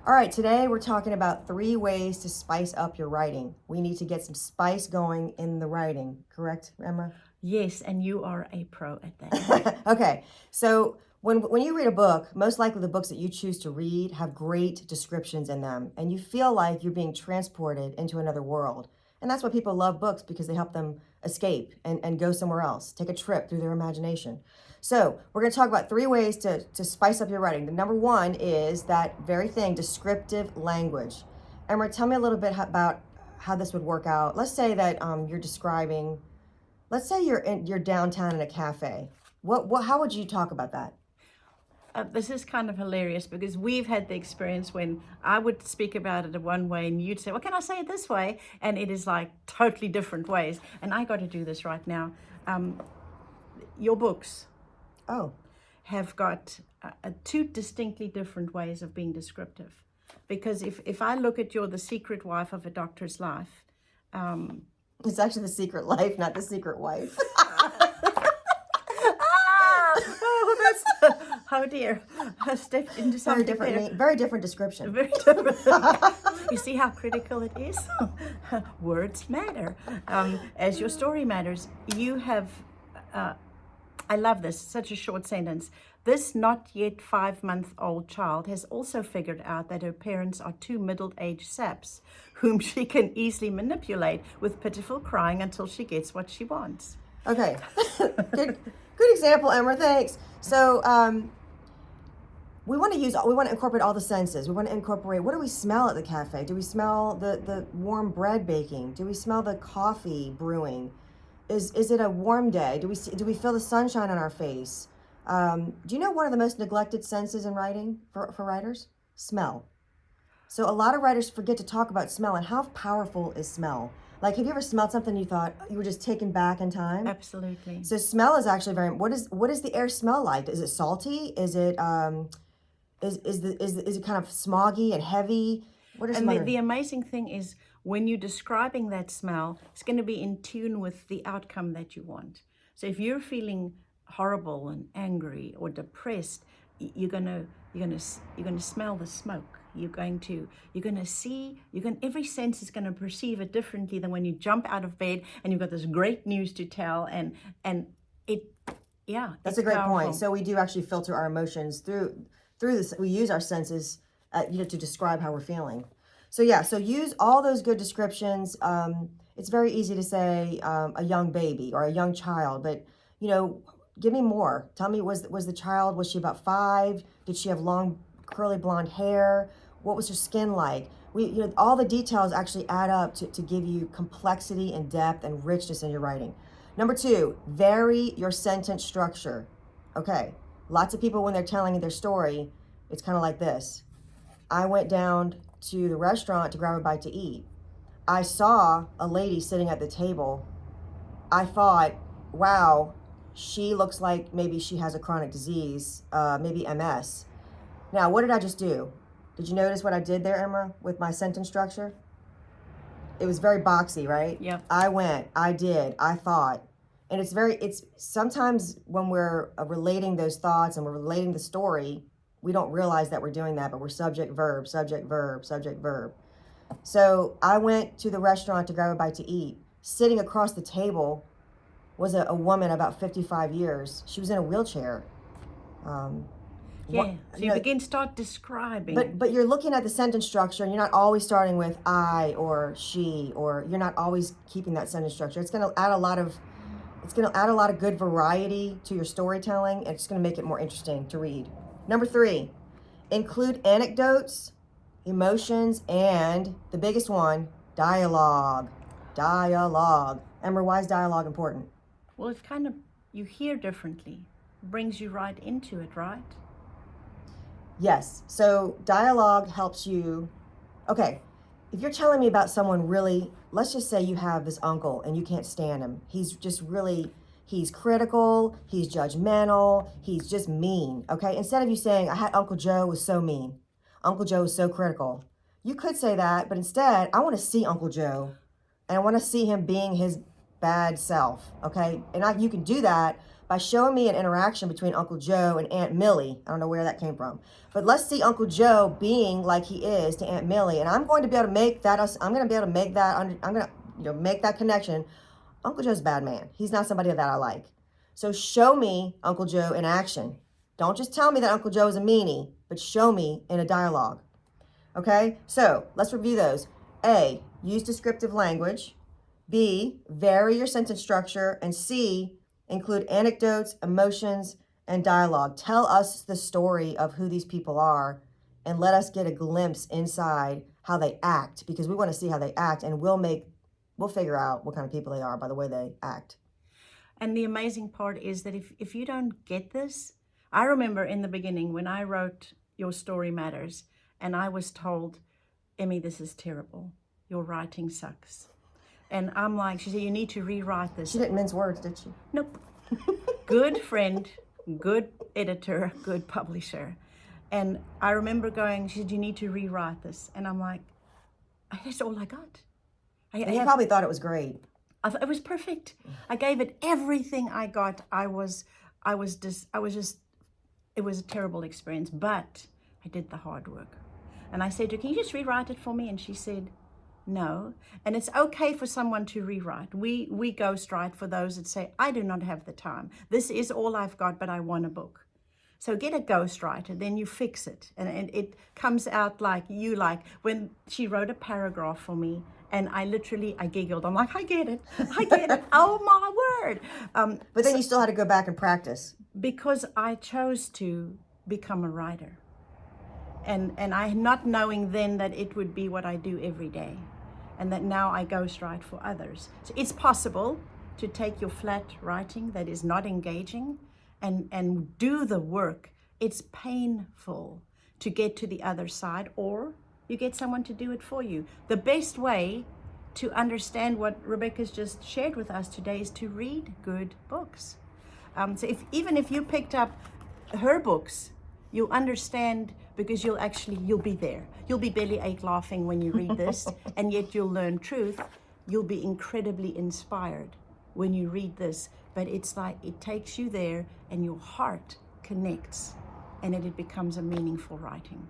All right, today we're talking about 3 ways to spice up your writing. We need to get some spice going in the writing, correct, Emra? Yes, and you are a pro at that. Okay, so when you read a book, most likely the books that you choose to read have great descriptions in them, and you feel like you're being transported into another world. And that's why people love books, because they help them escape and go somewhere else, take a trip through their imagination. So we're going to talk about 3 ways to spice up your writing. The number 1 is that very thing, descriptive language. Emma, tell me a little bit about how this would work out. Let's say that you're describing, let's say you're downtown in a cafe. How would you talk about that? This is kind of hilarious because we've had the experience when I would speak about it in one way and you'd say, well, can I say it this way? And it is like totally different ways. And I got to do this right now. Your books have got 2 distinctly different ways of being descriptive. Because if I look at The Secret Wife of a Doctor's Life. It's actually The Secret Life, not The Secret Wife. Oh dear, I stepped into something very different description. Very different. You see how critical it is? Words matter. As your story matters, you have, I love this, such a short sentence. This not yet 5-month-old child has also figured out that her parents are 2 middle-aged saps whom she can easily manipulate with pitiful crying until she gets what she wants. Okay, good example, Emma. Thanks. So we want to incorporate all the senses. We want to incorporate, what do we smell at the cafe? Do we smell the warm bread baking? Do we smell the coffee brewing? Is it a warm day? Do we feel the sunshine on our face? Do you know one of the most neglected senses in writing for writers? Smell. So a lot of writers forget to talk about smell, and how powerful is smell? Like, have you ever smelled something you thought you were just taken back in time? Absolutely. So smell is actually what does the air smell like? Is it salty? Is it is it kind of smoggy and heavy? What are some And the amazing thing is, when you're describing that smell, it's going to be in tune with the outcome that you want. So if you're feeling horrible and angry or depressed, you're gonna smell the smoke. Every sense is going to perceive it differently than when you jump out of bed and you've got this great news to tell, and that's a great point. So we do actually filter our emotions through this. We use our senses, to describe how we're feeling. So use all those good descriptions. It's very easy to say a young baby or a young child, but give me more. Tell me, was she about 5? Did she have long curly blonde hair? What was her skin like? All the details actually add up to give you complexity and depth and richness in your writing. Number 2, vary your sentence structure. Okay, lots of people, when they're telling their story, it's kind of like this. I went down to the restaurant to grab a bite to eat. I saw a lady sitting at the table. I thought, wow, she looks like maybe she has a chronic disease, maybe MS. Now, what did I just do? Did you notice what I did there, Emma, with my sentence structure? It was very boxy, right? Yeah. I went, I did, I thought. And it's sometimes when we're relating those thoughts and we're relating the story, we don't realize that we're doing that, but we're subject, verb, subject, verb, subject, verb. So I went to the restaurant to grab a bite to eat. Sitting across the table was a woman about 55 years. She was in a wheelchair. So you start describing. But you're looking at the sentence structure, and you're not always starting with I or she, or you're not always keeping that sentence structure. It's going to add a lot of good variety to your storytelling, and it's going to make it more interesting to read. Number 3, include anecdotes, emotions, and the biggest one, dialogue. Dialogue. Emma, why is dialogue important? Well, it's kind of, you hear differently. Brings you right into it, right? Yes. So dialogue helps you. Okay, if you're telling me about someone really, let's just say you have this uncle and you can't stand him. He's critical, he's judgmental, he's just mean, okay? Instead of you saying, I had Uncle Joe was so mean, Uncle Joe was so critical. You could say that, but instead, I want to see Uncle Joe, and I want to see him being his bad self, okay? And you can do that by showing me an interaction between Uncle Joe and Aunt Millie. I don't know where that came from, but let's see Uncle Joe being like he is to Aunt Millie, and I'm going to be able to make that. I'm going to be able to make that. I'm going to make that connection. Uncle Joe's a bad man. He's not somebody that I like. So show me Uncle Joe in action. Don't just tell me that Uncle Joe is a meanie, but show me in a dialogue. Okay, so let's review those. A, use descriptive language. B, vary your sentence structure. And C, include anecdotes, emotions, and dialogue. Tell us the story of who these people are and let us get a glimpse inside how they act, because we want to see how they act, and we'll figure out what kind of people they are by the way they act. And the amazing part is that if you don't get this, I remember in the beginning when I wrote Your Story Matters, and I was told, Emmy, this is terrible. Your writing sucks. And I'm like, she said, you need to rewrite this. She didn't mince words, did she? Nope. Good friend, good editor, good publisher. And I remember going, she said, you need to rewrite this. And I'm like, that's all I got. And you probably thought it was great. It was perfect. I gave it everything I got. It was a terrible experience, but I did the hard work. And I said to her, can you just rewrite it for me? And she said, no. And it's okay for someone to rewrite. We ghostwrite for those that say, I do not have the time. This is all I've got, but I want a book. So get a ghostwriter, then you fix it. And it comes out like when she wrote a paragraph for me, and I giggled. I'm like, I get it. Oh my word. But then you still had to go back and practice. Because I chose to become a writer. And I not knowing then that it would be what I do every day. And that now I ghostwrite for others. So it's possible to take your flat writing that is not engaging and do the work. It's painful to get to the other side, or you get someone to do it for you. The best way to understand what Rebekah's just shared with us today is to read good books. So even if you picked up her books, you'll understand, because you'll be there. You'll be bellyache laughing when you read this, and yet you'll learn truth. You'll be incredibly inspired when you read this, but it's like it takes you there and your heart connects, and it becomes a meaningful writing.